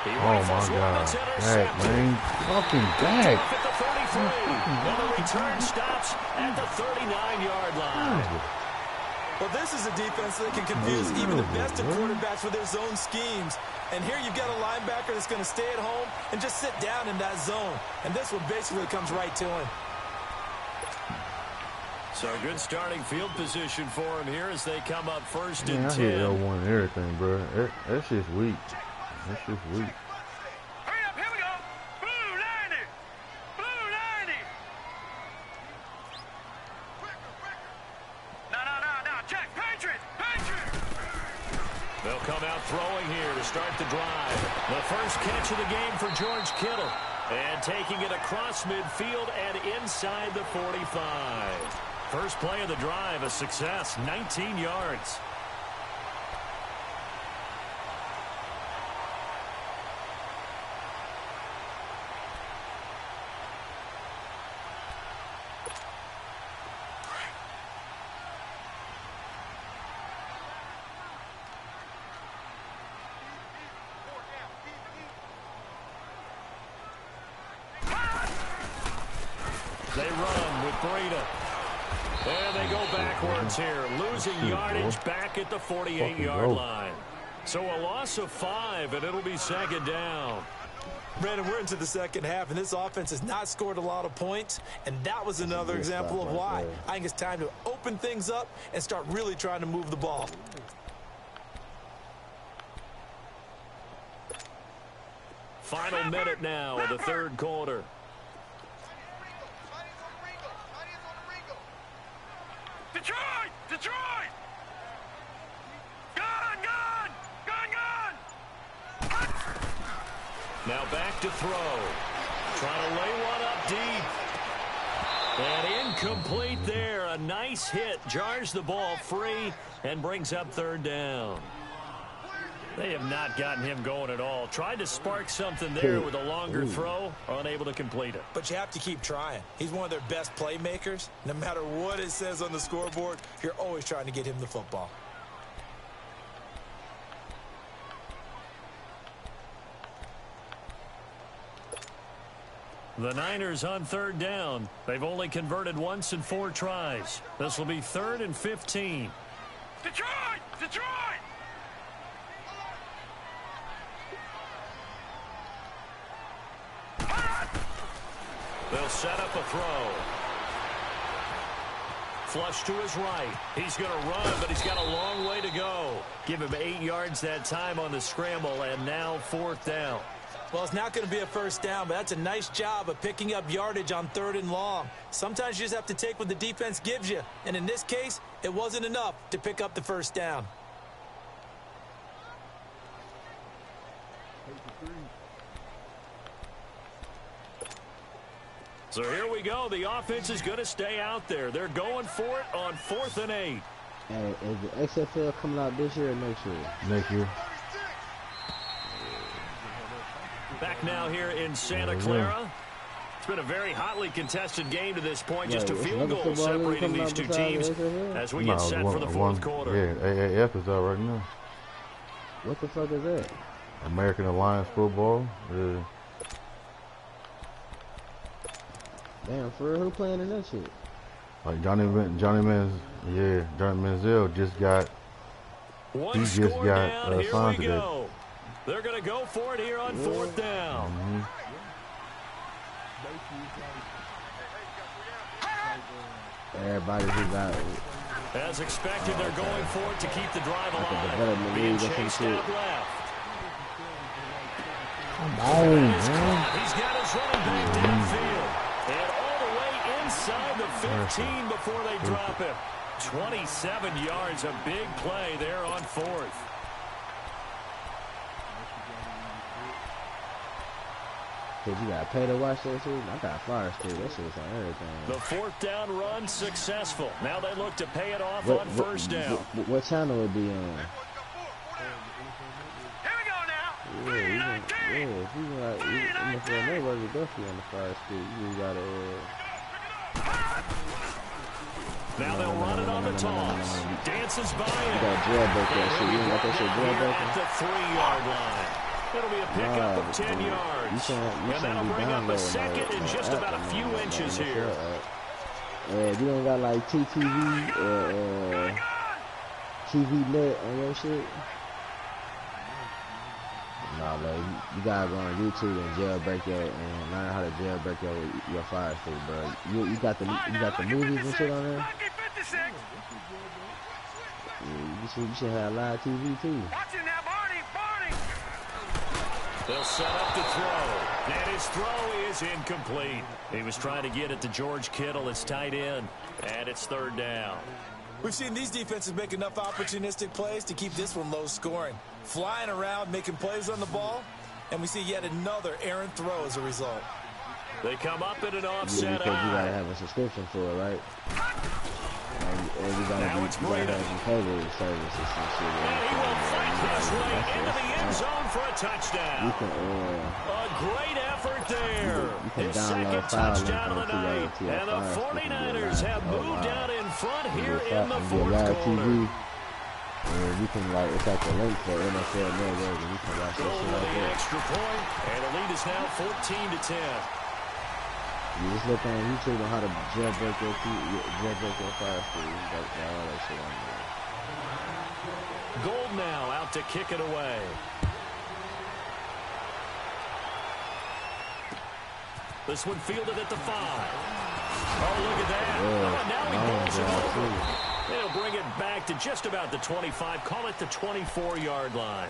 Oh my God. Back, man. Fucking back. At the 33. And the return stops at the 39-yard line. Well, this is a defense that can confuse even the best of quarterbacks with their zone schemes. And here you've got a linebacker that's going to stay at home and just sit down in that zone. And this one basically comes right to him. So good starting field position for him here as they come up first and 10. I hit L1 and everything, bro. That shit's weak. That shit's weak. Hurry up, here we go. Blue 90. Blue 90. No, check. Patriot. They'll come out throwing here to start the drive. The first catch of the game for George Kittle. And taking it across midfield and inside the 45. First play of the drive, a success, 19 yards. They run with Breida. And they go backwards here, losing yardage back at the 48-yard line. So a loss of 5, and it'll be second down. Brandon, we're into the second half, and this offense has not scored a lot of points, and that was another example of why. I think it's time to open things up and start really trying to move the ball. Final minute now of the third quarter. Detroit! Gun! Now back to throw. Trying to lay one up deep. And incomplete there. A nice hit. Jars the ball free and brings up third down. They have not gotten him going at all. Tried to spark something there with a longer throw. Unable to complete it. But you have to keep trying. He's one of their best playmakers. No matter what it says on the scoreboard, you're always trying to get him the football. The Niners on third down. They've only converted once in 4 tries. This will be 3rd and 15. Detroit! They'll set up a throw. Flush to his right. He's going to run, but he's got a long way to go. Give him 8 yards that time on the scramble, and now 4th down. Well, it's not going to be a first down, but that's a nice job of picking up yardage on 3rd and long. Sometimes you just have to take what the defense gives you, and in this case, it wasn't enough to pick up the first down. So here we go. The offense is going to stay out there. They're going for it on 4th and 8. Hey, is the XFL coming out this year or next year? Next year. Back now here in Santa Clara. It's been a very hotly contested game to this point. Just a field goal separating these two teams as we get set for the 4th quarter. Yeah, AAF is out right now. What the fuck is that? American Alliance Football. Damn, for real, who playing in that shit? Like Johnny Manziel just got. One he just got signed today. They're going to go for it here on 4th down. Everybody who got it. As expected, they're going for it to keep the drive alive. Being chased out left. Come on, man. He's got his running back downfield. And all the way inside the 15 before they drop him. 27 yards, a big play there on 4th. Cause you gotta pay to watch that shit. I got Fire Stick. That shit's on everything. The 4th down run successful. Now they look to pay it off on 1st down. What channel would be on? Here we go now. If you got NFL Network, definitely on the Fire Stick. You gotta. Now they'll run it on the toss. Dances by him. You got jailbreak that shit. You ain't got that shit jailbreaking? At the 3-yard line. It'll be a pickup of 10 yards. And that'll bring up a second and just about a few inches here. You don't got like TTV or TV lit on your shit? Nah, bro. You gotta go on YouTube and jailbreak and learn how to jailbreak your Fire Stick, bro. You got the movies and shit on there? Yeah, you should have live TV too. They'll set up the throw, and his throw is incomplete. He was trying to get it to George Kittle, his tight end, and it's 3rd down. We've seen these defenses make enough opportunistic plays to keep this one low scoring. Flying around, making plays on the ball, and we see yet another errant throw as a result. They come up in an offset because you gotta have a subscription for it, right? And you gotta have some cable service or some shit. And he will fight his way into the end zone for a touchdown. A great effort there. His second touchdown of the night. And the 49ers have moved out in front here in the 4th quarter. And you can it's like a link for NFL Network, and you can watch that shit like that. Extra point, and the lead is now 14-10. You just look on YouTube on how to jailbreak your Fire Stick. You got all that shit on there. Gold now out to kick it away. This one fielded at the 5. Oh, look at that. Oh, now he pulls it over. They'll bring it back to just about the 25. Call it the 24-yard line.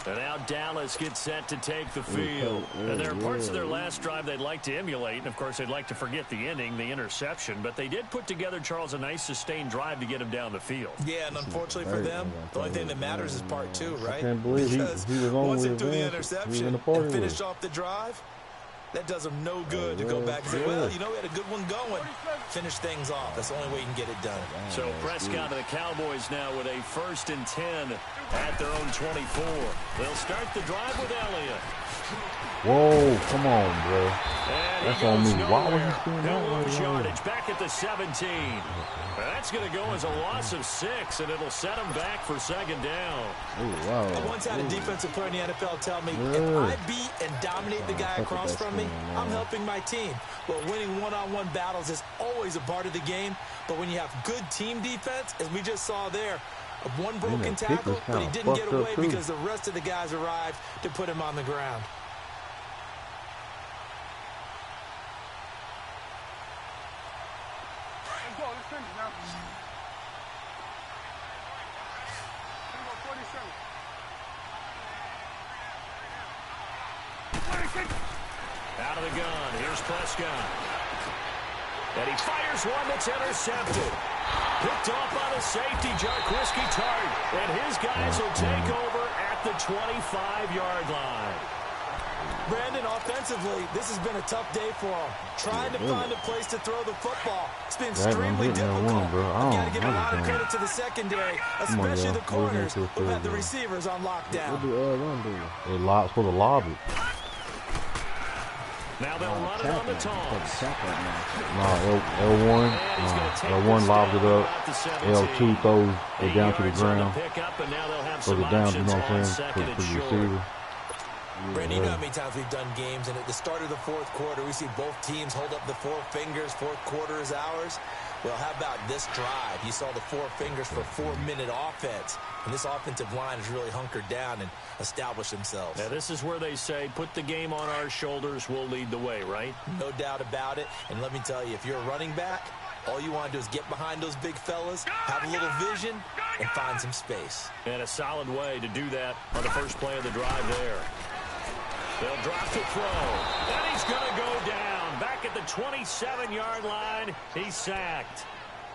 And now Dallas gets set to take the field. And there are parts of their last drive they'd like to emulate. And, of course, they'd like to forget the ending, the interception. But they did put together, Charles, a nice sustained drive to get him down the field. Yeah, and unfortunately for them, the only thing that matters is part 2, right? I can't believe he was on once with he threw the interception and finished off the drive, that does him no good to go back and say, well, you know, we had a good one going. Finish things off. That's the only way you can get it done. So Prescott and the Cowboys now with a 1st and 10 at their own 24. They'll start the drive with Elliott. Whoa, come on, bro. That's on me. Why would he spin that? Yardage back at the 17. That's going to go as a loss of 6, and it'll set him back for 2nd down. Ooh, wow. I once had a defensive player in the NFL tell me, if I beat and dominate the guy across from me, I'm helping my team. Well, winning one-on-one battles is always a part of the game, but when you have good team defense, as we just saw there, one broken tackle, but he didn't get away because the rest of the guys arrived to put him on the ground. Out of the gun, here's Prescott. And he fires one that's intercepted. Picked off by the safety, Jarquiski Tart. And his guys will take over at the 25-yard line. Brandon, offensively, this has been a tough day for him. Trying to find a place to throw the football. It's been extremely difficult. I've got to give a lot of credit to the secondary, especially the corners who had the receivers on lockdown. What do L1 do? It's for the lobby. Now they'll run it on the toss. L1. L1 lobs it up. L2 throws it down to the ground. Throws it down, you know what I'm saying, for the receiver. Brandon, you know how many times we've done games, and at the start of the 4th quarter, we see both teams hold up the 4 fingers, 4th quarter is ours. Well, how about this drive? You saw the 4 fingers for 4-minute offense, and this offensive line has really hunkered down and established themselves. Now, this is where they say, put the game on our shoulders, we'll lead the way, right? No doubt about it, and let me tell you, if you're a running back, all you want to do is get behind those big fellas, have a little vision, and find some space. And a solid way to do that on the first play of the drive there. They'll drop the throw. And he's going to go down. Back at the 27-yard line, he's sacked.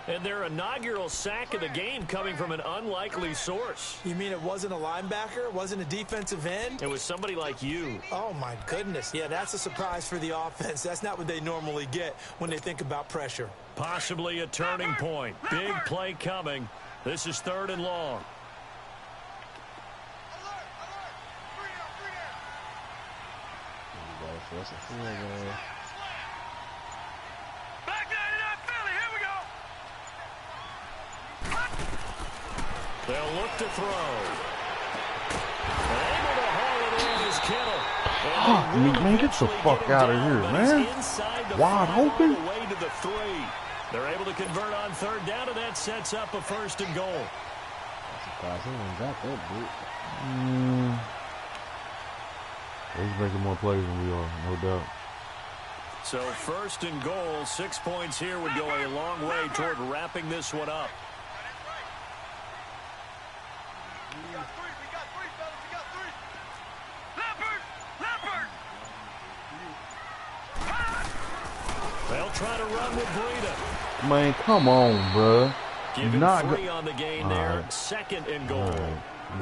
And their inaugural sack of the game coming from an unlikely source. You mean it wasn't a linebacker? It wasn't a defensive end? It was somebody like you. Oh, my goodness. Yeah, that's a surprise for the offense. That's not what they normally get when they think about pressure. Possibly a turning point. Big play coming. This is 3rd and long. Back that it up, Philly. Here we go. They'll look to throw. Able to haul it in is Kittle. Fuck me, man. Get the fuck out of here, man. Wide open. Way to the 3. They're able to convert on third down, and that sets up a 1st and goal. Surprised he didn't drop that dude. He's making more plays than we are, no doubt. So 1st and goal, 6 points here would go a long way toward wrapping this one up. They'll try to run with Breida. Man, come on, bruh. Give him Not 3 on the gain there. 2nd and goal.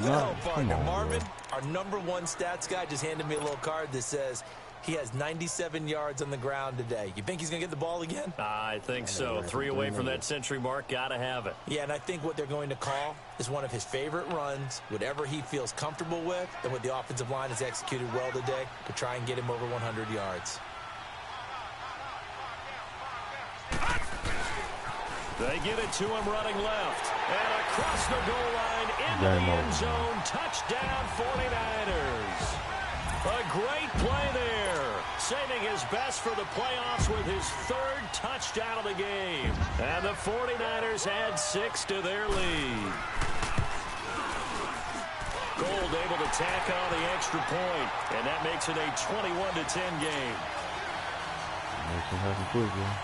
Well, partner, Marvin, our #1 stats guy just handed me a little card that says he has 97 yards on the ground today. You think he's going to get the ball again? I think so. 3 away from that century mark. Got to have it. Yeah, and I think what they're going to call is one of his favorite runs, whatever he feels comfortable with, and what the offensive line has executed well today to try and get him over 100 yards. They get it to him running left. And across the goal line into the end zone. Touchdown 49ers. A great play there. Saving his best for the playoffs with his 3rd touchdown of the game. And the 49ers add 6 to their lead. Gold able to tack on the extra point. And that makes it a 21-10 game. Makes him happen quick, man.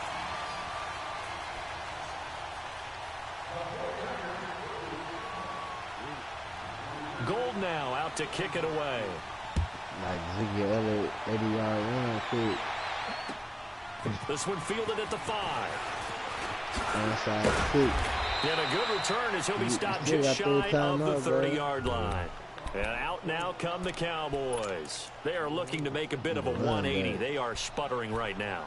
Gold now out to kick it away. Like Ziggy Elliott, 80-yard run quick. This one fielded at the 5. Inside quick. And a good return as he'll be stopped just shy of the 30-yard line. And out now come the Cowboys. They are looking to make a bit of a 180. They are sputtering right now.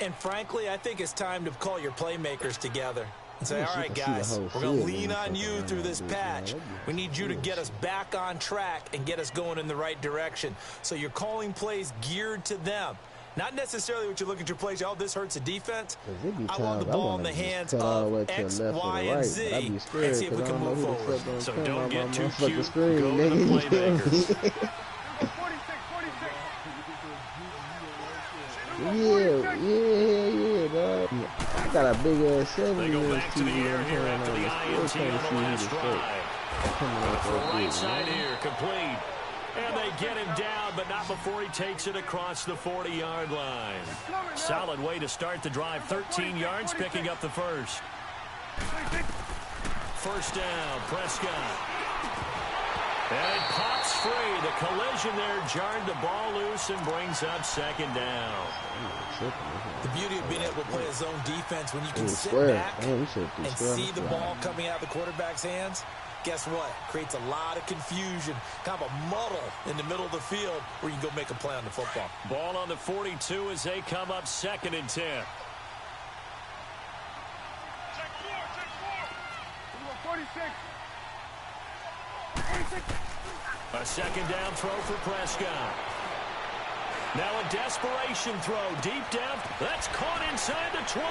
And frankly, I think it's time to call your playmakers together and say, all right, guys, we're going to lean on you through this patch. We need you to get us back on track and get us going in the right direction. So you're calling plays geared to them. Not necessarily what you look at your plays, oh, this hurts the defense. I want the ball in the hands of X, Y, and Z, and see if we can move forward. So don't get too cute, go to the playmakers. Yeah, dog. I got a big ass 7. They go back to the air here after the INT on the last drive. For right side here, complete. And they get him down, but not before he takes it across the 40-yard line. Solid way to start the drive. 13 yards, picking up the 1st. 1st down, Prescott. And it pops free. The collision there jarred the ball loose and brings up 2nd down. The beauty of being able to play a zone defense when you can sit back and see the ball coming out of the quarterback's hands. Guess what? Creates a lot of confusion, kind of a muddle in the middle of the field where you can go make a play on the football. Ball on the 42 as they come up 2nd and 10. Check 46. A 2nd down throw for Prescott. Now a desperation throw deep down. That's caught inside the 20.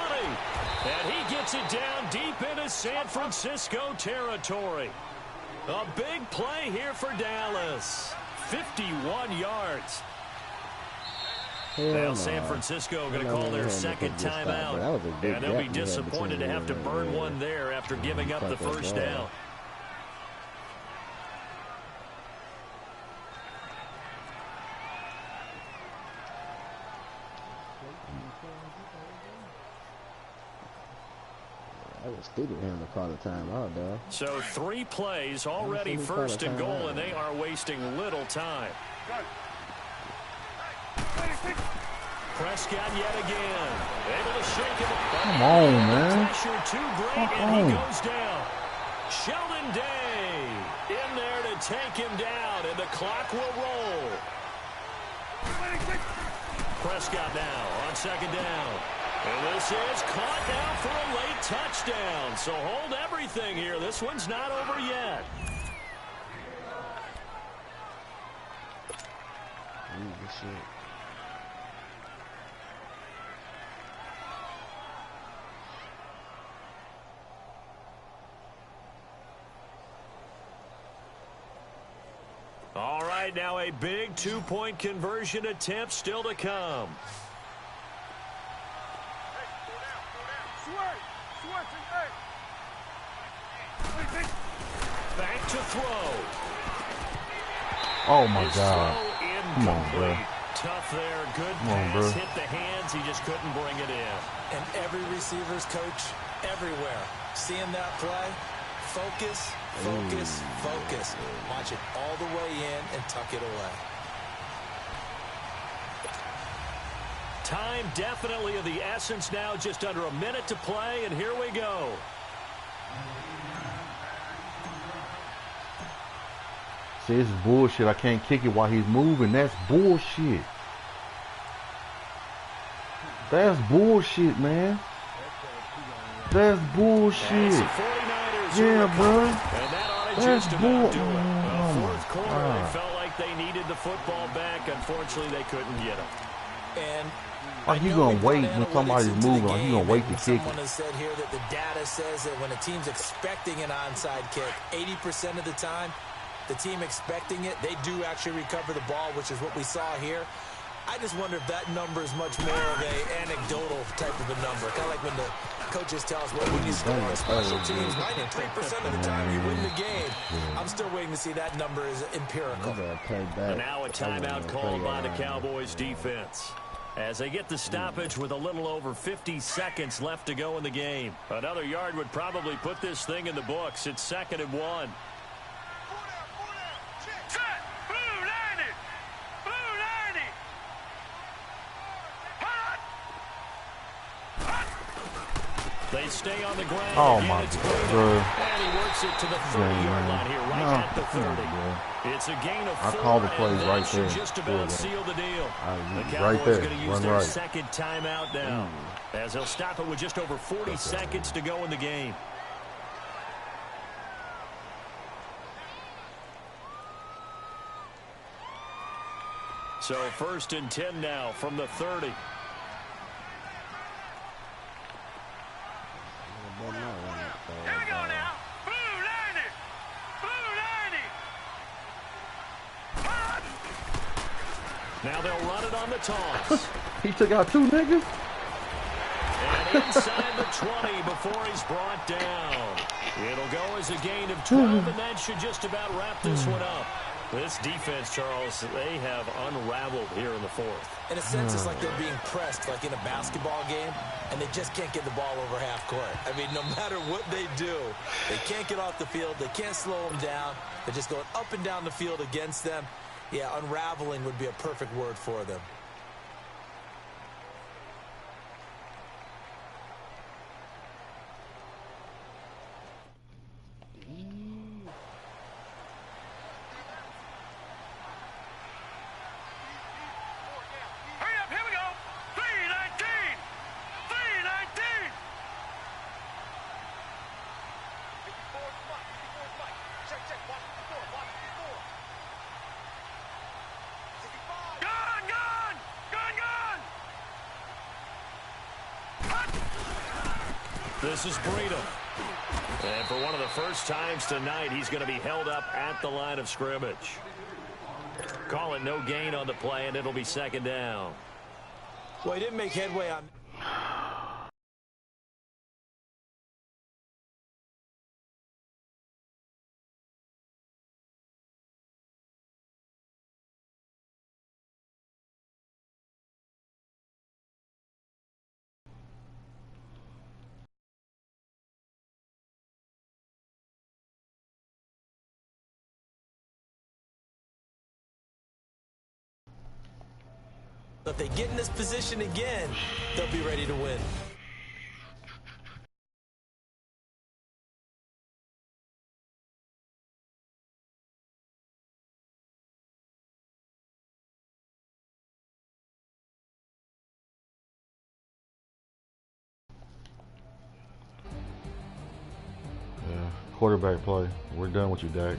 And he gets it down deep into San Francisco territory. A big play here for Dallas. 51 yards. Now San Francisco going to call their 2nd timeout. And they'll be disappointed to have to burn one there after giving up the 1st down. I was stupid him to call the timeout, dog. So 3 plays already 1st and goal, and they are wasting little time. Prescott yet again. Able to shake him. Come on, man. Pressure too great, and he goes down. Sheldon Day in there to take him down, and the clock will roll. Prescott now on 2nd down. And this is caught now for a late touchdown. So hold everything here. This one's not over yet. right, now a big two-point conversion attempt still to come. Back to throw. Oh my God. Come on, bro. Tough there. Good pass. Hit the hands. He just couldn't bring it in. And every receiver's coach everywhere. Seeing that play, focus, focus, focus. Watch it all the way in and tuck it away. Time definitely of the essence now. Just under a minute to play, and here we go. See, this is bullshit. I can't kick it while he's moving. That's bullshit. That's bullshit, man. That's bullshit. Yeah, bro. That's bullshit. Fourth quarter, they felt like they needed the football back. Unfortunately, they couldn't get it. And like you gonna wait when somebody's moving, like you gonna wait to kick someone it. has said here that the data says that when a team's expecting an onside kick, 80% of the time, the team expecting it, they do actually recover the ball, which is what we saw here. I just wonder if that number is much more of a anecdotal type of a number. Kind of like when the coaches tell us, well, when you score on special teams, 93% of the time you win the game. I'm still waiting to see that number is empirical. And now a timeout called by the Cowboys defense, as they get the stoppage with a little over 50 seconds left to go in the game. Another yard would probably put this thing in the books. It's 2nd and 1. They stay on the ground. Oh my God. And he works it to the 30-yard line here, right at the 30. It's a gain of 4. I call the plays right there. Just about seal the deal. The Cowboys right there. going to use their second timeout now, as they'll stop it with just over 40 seconds to go in the game. So 1st and 10 now from the 30. Here we go now. Blue 90. Blue 90. Now they'll run it on the toss. He took out 2 niggas. And inside the 20 before he's brought down. It'll go as a gain of 12, and that should just about wrap this one up. This defense, Charles, they have unraveled here in the 4th. In a sense, it's like they're being pressed, like in a basketball game, and they just can't get the ball over half court. I mean, no matter what they do, they can't get off the field. They can't slow them down. They're just going up and down the field against them. Yeah, unraveling would be a perfect word for them. This is Breedham. And for one of the first times tonight, he's going to be held up at the line of scrimmage. Call it no gain on the play, and it'll be 2nd down. Well, he didn't make headway on... If they get in this position again, they'll be ready to win. Yeah, quarterback play. We're done with you, Dak.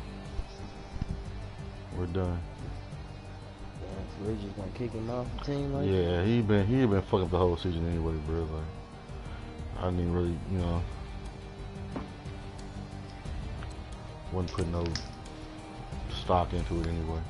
We're done. We're just gonna kick him off the team like yeah, he been fucking up the whole season anyway, bro. Like, I didn't even really, wasn't putting no stock into it anyway.